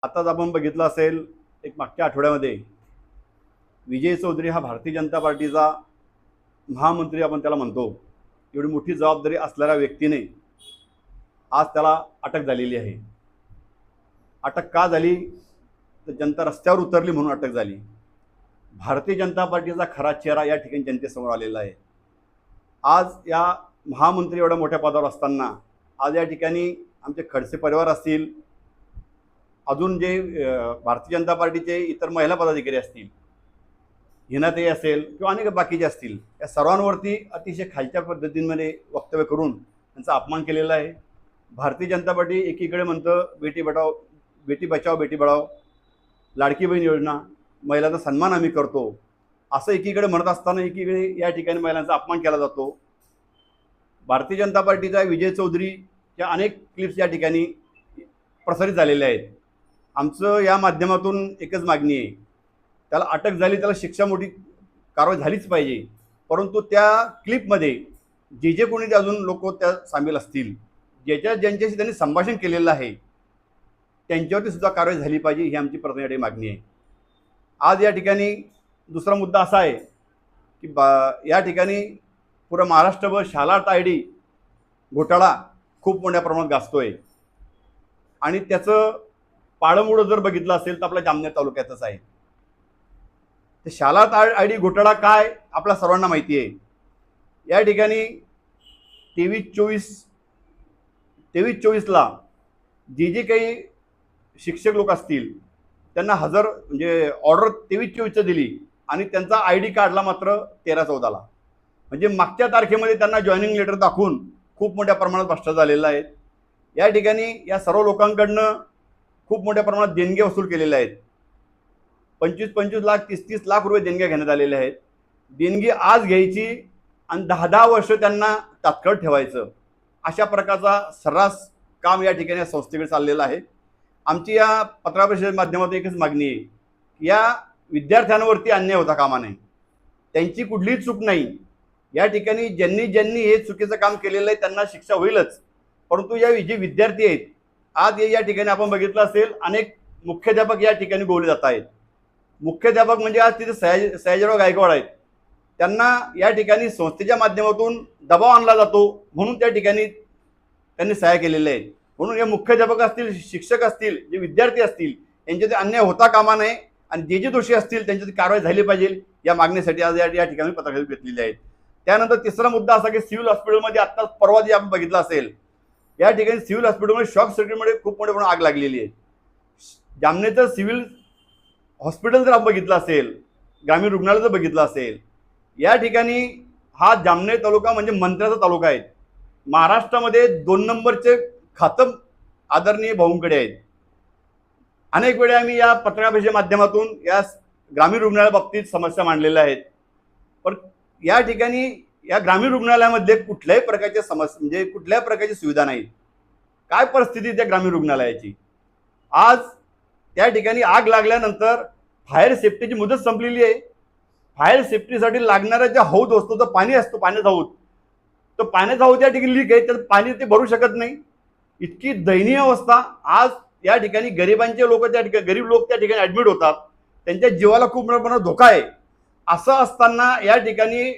आताच आपण बघितलं असेल एक मागच्या आठवड्यामध्ये विजय चौधरी हा भारतीय जनता पार्टीचा महामंत्री आपण त्याला म्हणतो, एवढी मोठी जबाबदारी असलेल्या व्यक्तीने आज त्याला अटक झालेली आहे। अटक का झाली तर जनता रस्त्यावर उतरली म्हणून अटक झाली। भारतीय जनता पार्टीचा खरा चेहरा या ठिकाणी जनतेसमोर आलेला आहे। आज या महामंत्री एवढ्या मोठ्या पदावर असताना आज या ठिकाणी आमचे खडसे परिवार असतील, अजून जे भारतीय जनता पार्टीचे इतर महिला पदाधिकारी असतील, हिनाताई असेल किंवा अनेक बाकीचे असतील, या सर्वांवरती अतिशय खालच्या पद्धतीमध्ये वक्तव्य करून त्यांचा अपमान केलेला आहे। भारतीय जनता पार्टी एकीकडे म्हणतं बेटी बचाओ बेटी पढाओ, लाडकी बहीण योजना, महिलांचा सन्मान आम्ही करतो, असं एकीकडे म्हणत असताना एकीकडे या ठिकाणी महिलांचा अपमान केला जातो। भारतीय जनता पार्टीचा विजय चौधरीच्या अनेक क्लिप्स या ठिकाणी प्रसारित झालेल्या आहेत। आमचं या माध्यमातून एकच मागणी आहे, त्याला अटक झाली, त्याला शिक्षा मोठी कारवाई झालीच पाहिजे, परंतु त्या क्लिपमध्ये जे कोणी अजून लोक त्या सामील असतील, ज्यांच्याशी त्यांनी संभाषण केलेलं आहे, त्यांच्यावरती सुद्धा कारवाई झाली पाहिजे, ही आमची प्रथम मागणी आहे। आज या ठिकाणी दुसरा मुद्दा असा आहे की या ठिकाणी पुरा महाराष्ट्रभर शालाट आयडी घोटाळा खूप मोठ्या प्रमाणात गाजतोय आणि त्याचं पाळमुळं जर बघितलं असेल तर आपल्या जामनेर तालुक्यातच आहे। ते शालाट आयडी घोटाळा काय आपल्या सर्वांना माहिती आहे। या ठिकाणी 23-24ला जे काही शिक्षक लोक असतील त्यांना म्हणजे ऑर्डर 23-24चं दिली आणि त्यांचा आयडी काढला मात्र 13-14ला, म्हणजे मागच्या तारखेमध्ये त्यांना जॉईनिंग लेटर दाखवून खूप मोठ्या प्रमाणात भ्रष्टाचार झालेला आहे। या ठिकाणी या सर्व लोकांकडनं खूप मोठ्या प्रमाणात देणग्या वसूल केलेल्या आहेत। 25-25 लाख 30-30 लाख रुपये देणग्या घेण्यात आलेल्या आहेत। देणगी आज घ्यायची आणि 10-10 वर्ष त्यांना तात्काळ ठेवायचं, अशा प्रकारचा सर्रास काम या ठिकाणी संस्थेकडे चाललेलं आहे। आमची या पत्रकार परिषदेच्या माध्यमातून एकच मागणी आहे की या विद्यार्थ्यांवरती अन्याय होता कामा नये, त्यांची कुठलीही चूक नाही। या ठिकाणी ज्यांनी हे चुकीचं काम केलेलं आहे त्यांना शिक्षा होईलच, परंतु या जे विद्यार्थी आहेत आज या ठिकाणी आपण बघितलं असेल अनेक मुख्याध्यापक या ठिकाणी गोवले जात आहेत। मुख्याध्यापक म्हणजे आज तिथे सयाजीराव गायकवाड आहेत, त्यांना या ठिकाणी संस्थेच्या माध्यमातून दबाव आणला जातो म्हणून त्या ठिकाणी त्यांनी सह्या केलेल्या आहेत। म्हणून हे मुख्याध्यापक असतील, शिक्षक असतील, जे विद्यार्थी असतील, यांच्यात अन्याय होता कामा नये आणि जे दोषी असतील त्यांच्यात कारवाई झाली पाहिजे, या मागणीसाठी आज या ठिकाणी पत्रकार घेतलेली आहेत। त्यानंतर तिसरा मुद्दा असा की सिव्हिल हॉस्पिटलमध्ये आता परवा जे आपण बघितलं असेल, या ठिकाणी सिव्हिल हॉस्पिटलमध्ये शॉक सर्किटमध्ये खूप मोठ्या प्रमाणात आग लागलेली आहे। जामनेरचं सिव्हिल हॉस्पिटल जर आपण बघितलं असेल, ग्रामीण रुग्णालय जर बघितलं असेल, या ठिकाणी हा जामनेर तालुका म्हणजे मंत्र्याचा तालुका आहे। महाराष्ट्रामध्ये 2 नंबरचे खातं आदरणीय भाऊंकडे आहेत। अनेक वेळा आम्ही या पत्रकार परिषदेच्या माध्यमातून या ग्रामीण रुग्णालयाबाबतीत समस्या मांडलेल्या आहेत, पण या ठिकाणी या ग्रामीण रुग्णालयामध्ये कुठल्याही प्रकारच्या समस्या म्हणजे कुठल्याही प्रकारची सुविधा नाही। काय परिस्थिती त्या ग्रामीण रुग्णालयाची? आज त्या ठिकाणी आग लागल्यानंतर फायर सेफ्टीची मुदत संपलेली आहे। फायर सेफ्टीसाठी लागणारा जे हौद असतो, तो पाणी असतो, पाण्याचा हौद, तो पाण्याचा हौद या ठिकाणी लीक आहे, तर पाणी ते भरू शकत नाही। इतकी दयनीय अवस्था आज या ठिकाणी गरिबांचे लोक त्या ठिकाणी गरीब लोक त्या ठिकाणी ऍडमिट होतात, त्यांच्या जीवाला खूप मोठा प्रमाणात धोका आहे। असं असताना या ठिकाणी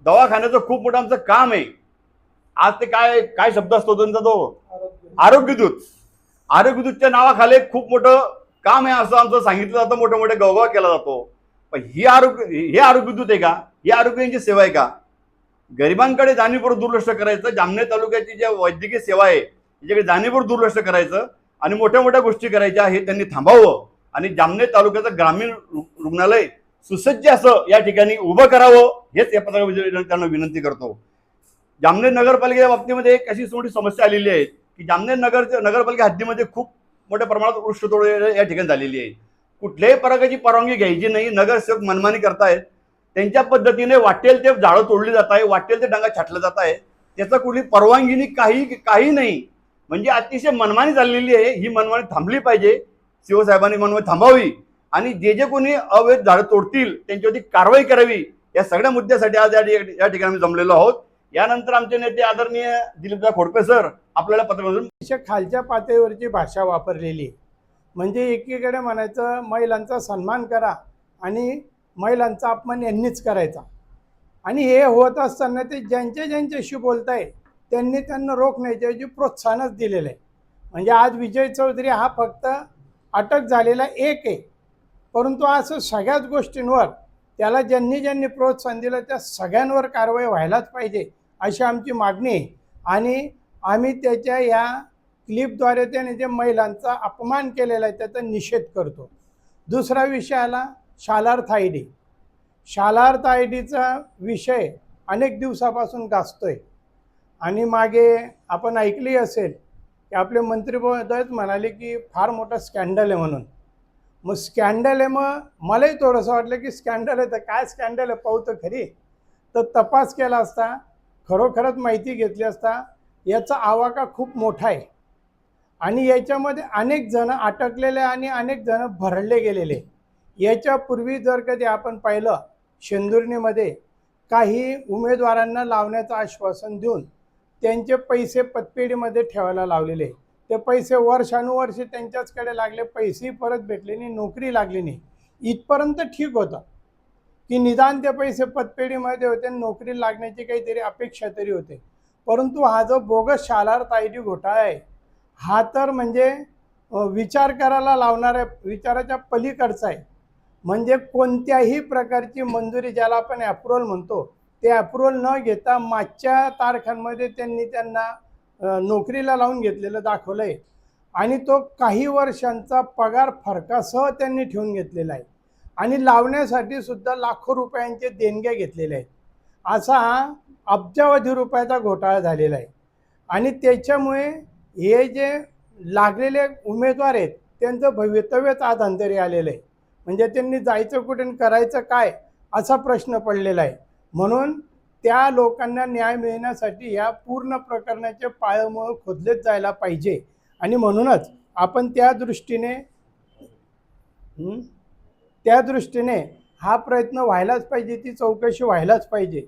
दवाखान्याचं खूप मोठं आमचं काम आहे। आज ते काय शब्द असतो त्यांचा, तो आरोग्यदूतच्या नावाखाली खूप मोठं काम आहे असं आमचं सांगितलं जातं, मोठे मोठे गवगवा केला जातो। पण हे आरोग्यदूत आहे का? ही आरोग्याची सेवा आहे का? गरिबांकडे जाणीवपूर्वक दुर्लक्ष करायचं, जामनेर तालुक्याची जी वैद्यकीय सेवा आहे त्याच्याकडे जाणीवपूर्वक दुर्लक्ष करायचं आणि मोठ्या मोठ्या गोष्टी करायच्या, हे त्यांनी थांबावं आणि जामनेर तालुक्याचं ग्रामीण रुग्णालय सुसज्ज असं या ठिकाणी उभं करावं, हेच या पत्रकार त्यांना विनंती करतो। जामनेर नगरपालिकेच्या बाबतीमध्ये एक अशी मोठी समस्या आलेली आहे की जामनेर नगरपालिका हद्दीमध्ये खूप मोठ्या प्रमाणात वृक्षतोड या ठिकाणी झालेली आहे। कुठल्याही प्रकारची परवानगी घ्यायची नाही, नगरसेवक मनमानी करतायत, त्यांच्या पद्धतीने वाटेल ते झाडं तोडली जात आहे, वाटेल ते डांगा छाटला जात आहे, त्याचा कुठली परवानगी काही नाही, म्हणजे अतिशय मनमानी चाललेली आहे। ही मनमानी थांबली पाहिजे, शिवसाहेबांनी मनमानी थांबावी आणि जे कोणी अवैध झाडं तोडतील त्यांच्यावरती कारवाई करावी, या सगळ्या मुद्द्यासाठी आज या ठिकाणी जमलेलो आहोत। यानंतर आमचे नेते आदरणीय दिलीपदा खोडके सर आपल्याला पत्रकारांना खालच्या पातळीवरची भाषा वापरलेली, म्हणजे एकीकडे म्हणायचं महिलांचा सन्मान करा आणि महिलांचा अपमान यांनीच करायचा, आणि हे होत असताना ते ज्यांच्याशी बोलताय त्यांनी त्यांना रोखण्याची प्रोत्साहनच दिलेलं आहे. म्हणजे आज विजय चौधरी हा फक्त अटक झालेला एक आहे, परंतु असं सगळ्याच गोष्टींवर त्याला ज्यांनी प्रोत्साहन दिलं त्या सगळ्यांवर कारवाई व्हायलाच पाहिजे अशी आमची मागणी आहे. आणि आम्ही त्याच्या या क्लिपद्वारे त्याने जे महिलांचा अपमान केलेला आहे त्याचा निषेध करतो. दुसरा विषय आला Shalarth I D. Shalarth I डीचा विषय अनेक दिवसापासून गाजतोय आणि मागे आपण ऐकली असेल की आपले मंत्री महोदयच म्हणाले की फार मोठा स्कॅन्डल आहे म्हणून. मग स्कॅन्डल आहे, मग मलाही थोडंसं वाटलं की स्कॅन्डल आहे तर काय स्कॅन्डल आहे पाहू तर खरी. तर तपास केला असता, खरोखरच माहिती घेतली असता याचा आवाका खूप मोठा आहे आणि याच्यामध्ये अनेक जण अटकलेले आणि अनेक जण भरडले गेलेले. याच्यापूर्वी जर कधी आपण पाहिलं शेंदुर्णीमध्ये काही उमेदवारांना लावण्याचं आश्वासन देऊन त्यांचे पैसे पतपेढीमध्ये ठेवायला लावलेले. ते पैसे वर्षानुवर्षे त्यांच्याचकडे लागले, पैसेही परत भेटले नाही, नोकरी लागली नाही. इथपर्यंत ठीक होतं की निदान ते पैसे पतपेढीमध्ये होते, नोकरी लागण्याची काहीतरी अपेक्षा तरी होते. परंतु हा जो बोगस शालार्थ आय डी घोटाळा आहे हा तर म्हणजे विचार करायला लावणाऱ्या विचाराच्या पलीकडचा आहे. म्हणजे कोणत्याही प्रकारची मंजुरी, ज्याला आपण अप्रुव्हल म्हणतो, ते अप्रुव्हल न घेता मागच्या तारखांमध्ये त्यांना नोकरीला लावून घेतलेलं दाखवलं आहे आणि तो काही वर्षांचा पगार फरकासह त्यांनी ठेवून घेतलेला आहे आणि लावण्यासाठी सुद्धा लाखो रुपयांचे देणग्या घेतलेल्या आहेत. असा हा अब्जावधी रुपयाचा घोटाळा झालेला आहे आणि त्याच्यामुळे हे जे लागलेले उमेदवार आहेत त्यांचं भवितव्यच आज अंतरी आलेलं आहे. म्हणजे त्यांनी जायचं कुठे करायचं काय असा प्रश्न पडलेला आहे. म्हणून त्या लोकांना न्याय मिळण्यासाठी या पूर्ण प्रकरणाचे पाळंमुळं खोदलेच जायला पाहिजे आणि म्हणूनच आपण त्या दृष्टीने हा प्रयत्न व्हायलाच पाहिजे, ती चौकशी व्हायलाच पाहिजे.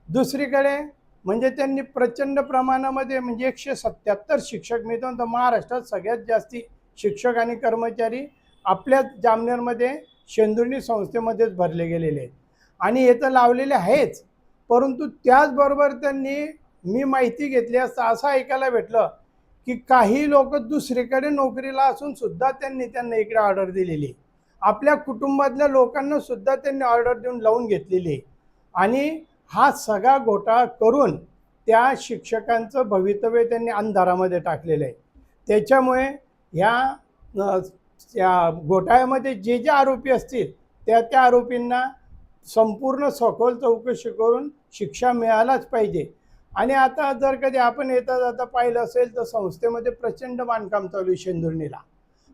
दुसरीकडे म्हणजे त्यांनी प्रचंड प्रमाणामध्ये म्हणजे 177 शिक्षक मिळतात. तर महाराष्ट्रात सगळ्यात जास्ती शिक्षक आणि कर्मचारी आपल्याच जामनेरमध्ये शेंदुर्णी संस्थेमध्येच भरले गेलेले आहेत आणि हे तर लावलेले आहेच. परंतु त्याचबरोबर त्यांनी, मी माहिती घेतली असता असं ऐकायला भेटलं की काही लोक दुसरीकडे नोकरीला असून सुद्धा त्यांना इकडे ऑर्डर दिलेली, आपल्या कुटुंबातल्या लोकांना सुद्धा त्यांनी ऑर्डर देऊन लावून घेतलेली आणि हा सगळा घोटाळा करून त्या शिक्षकांचं भवितव्य त्यांनी अंधारामध्ये टाकलेलं आहे. त्याच्यामुळे या घोटाळ्यामध्ये जे आरोपी असतील त्या आरोपींना संपूर्ण सखोल चौकशी करून शिक्षा मिळालाच पाहिजे. आणि आता जर कधी आपण येता जाता पाहिलं असेल तर संस्थेमध्ये प्रचंड बांधकाम चालू आहे शेंदुर्णीला.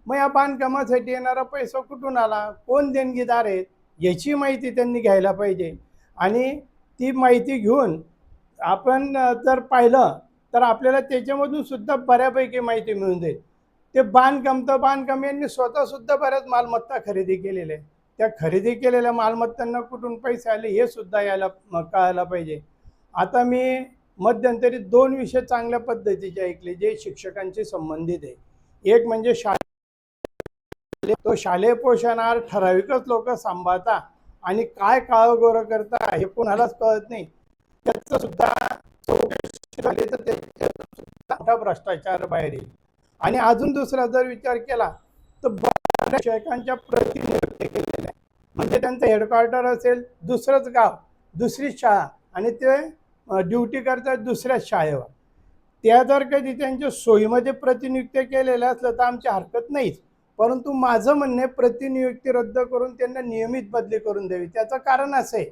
मग या बांधकामासाठी येणारा पैसा कुठून आला, कोण देणगीदार आहेत याची माहिती त्यांनी घ्यायला पाहिजे आणि ती माहिती घेऊन आपण जर पाहिलं तर आपल्याला त्याच्यामधून सुद्धा बऱ्यापैकी माहिती मिळून जाईल. ते बांधकाम यांनी स्वतःसुद्धा बऱ्याच मालमत्ता खरेदी केलेल्या आहे. त्या खरेदी केलेल्या मालमत्तांना कुठून पैसे आले हे सुद्धा कळायला पाहिजे. आता मी मध्यंतरी 2 विषय चांगल्या पद्धतीचे ऐकले जे शिक्षकांशी संबंधित आहे. एक म्हणजे शालेय पोषणाहार ठराविकच लोक सांभाळता आणि काय काळगोरं करता हे कोणालाच कळत नाही. त्याचं सुद्धा चौकशी झाली तर त्याच्यात मोठा भ्रष्टाचार बाहेर येईल. आणि अजून दुसरा जर विचार केला तर शिक्षकांच्या प्रतिनियुक्ती केलेल्या, म्हणजे त्यांचं हेडक्वार्टर असेल दुसरंच गाव, दुसरीच शाळा आणि ते ड्युटी करतात दुसऱ्याच शाळेवर. त्या जर कधी त्यांच्या सोयीमध्ये प्रतिनियुक्ती केलेल्या असलं तर आमची हरकत नाहीच. परंतु माझं म्हणणे प्रतिनियुक्ती रद्द करून त्यांना नियमित बदली करून द्यावी. त्याचं कारण असं आहे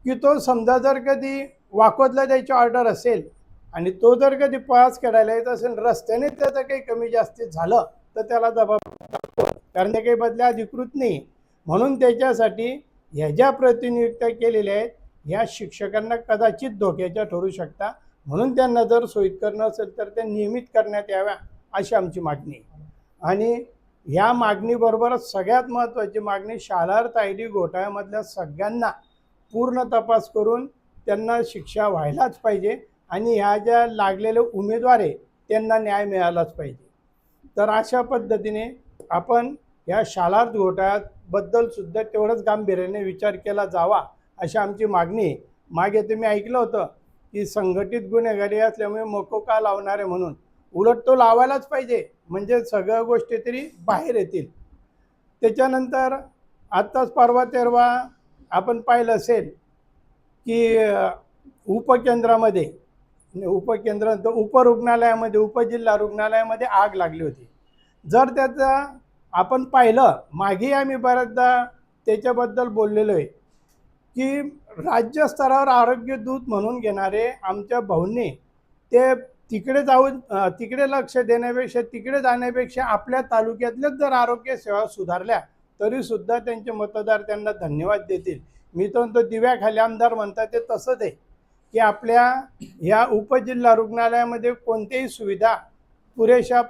की तो समजा जर कधी वाकोदला द्यायची ऑर्डर असेल आणि तो जर कधी प्रवास करायला येत असेल, रस्त्याने त्याचं काही कमी जास्तीत झालं तर त्याला जबाबदार, कारण ते काही बदल्या अधिकृत नाही. म्हणून त्याच्यासाठी ह्या ज्या प्रतिनियुक्त्या केलेल्या आहेत ह्या शिक्षकांना कदाचित धोक्याच्या ठरू शकता. म्हणून त्यांना जर सोयीस्कर नसेल तर त्या नियमित करण्यात याव्या अशी आमची मागणी आहे. आणि ह्या मागणीबरोबरच सगळ्यात महत्त्वाची मागणी शालार्थ आय डी घोटाळ्यामधल्या सगळ्यांना पूर्ण तपास करून त्यांना शिक्षा व्हायलाच पाहिजे आणि ह्या ज्या लागलेले उमेदवार आहे त्यांना न्याय मिळालाच पाहिजे. तर अशा पद्धतीने आपण या शालार्थ घोटाळ्याबद्दल सुद्धा तेवढंच गांभीर्याने विचार केला जावा अशी आमची मागणी आहे. मागे तुम्ही ऐकलं होतं की संघटित गुन्हेगारी असल्यामुळे मकोका लावणारे म्हणून, उलट तो लावायलाच पाहिजे, म्हणजे सगळ्या गोष्टी तरी बाहेर येतील. त्याच्यानंतर आत्ताच परवा तेरवा आपण पाहिलं असेल की उपकेंद्रामध्ये उपरुग्णालयामध्ये उपजिल्हा रुग्णालयामध्ये आग लागली होती. जर त्याचा आपण पाहिलं, मागे आम्ही बऱ्याचदा त्याच्याबद्दल बोललेलो आहे की राज्यस्तरावर आरोग्य दूत म्हणून घेणारे आमच्या भाऊंनी ते तिकडे जाऊन तिकडे लक्ष देण्यापेक्षा, तिकडे जाण्यापेक्षा आपल्या तालुक्यातल्याच जर आरोग्य सेवा सुधारल्या तरीसुद्धा त्यांचे मतदार त्यांना धन्यवाद देतील. मी तर म्हणतो दिव्याखाली आमदार म्हणतात ते तसंच आहे की आपल्या ह्या उपजिल्हा रुग्णालयामध्ये कोणत्याही सुविधा पुरेशा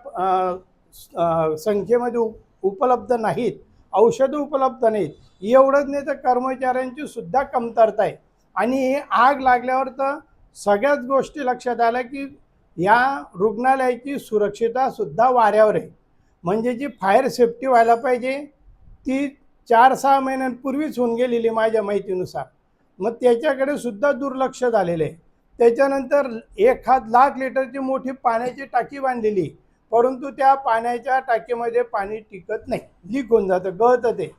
संख्येमध्ये उपलब्ध नाहीत, औषधं उपलब्ध नाहीत. एवढंच नाही तर कर्मचाऱ्यांची सुद्धा कमतरता आहे. आणि आग लागल्यावर तर सगळ्याच गोष्टी लक्षात आल्या की या रुग्णालयाची सुरक्षिततासुद्धा वाऱ्यावर आहे. म्हणजे जी फायर सेफ्टी व्हायला पाहिजे ती 4-6 महिन्यांपूर्वीच होऊन गेलेली माझ्या माहितीनुसार. मग त्याच्याकडे सुद्धा दुर्लक्ष झालेलं आहे. त्याच्यानंतर 1,00,000 लिटरची मोठी पाण्याची टाकी बांधलेली, परंतु त्या पाण्याच्या टाकीमध्ये पाणी टिकत नाही, लीक होऊन जातं, गळतं ते.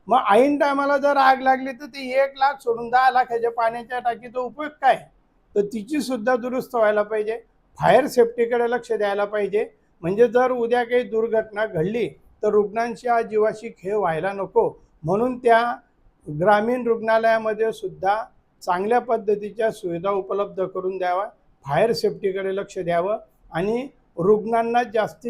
मग ऐन टायमाला जर आग लागली तर ती 1,00,000 सोडून 10,00,000च्या पाण्याच्या टाकीचा उपयोग काय? तर तिची सुद्धा दुरुस्त व्हायला पाहिजे. फायर सेफ्टीकडे लक्ष द्यायला पाहिजे. म्हणजे जर उद्या काही दुर्घटना घडली तर रुग्णांच्या जीवाशी खेळ व्हायला नको, म्हणून त्या ग्रामीण रुग्णालयामध्ये सुद्धा चांगल्या पद्धतीच्या सुविधा उपलब्ध करून द्यावा, फायर सेफ्टीकडे लक्ष द्यावं आणि रुग्णांना जास्तीत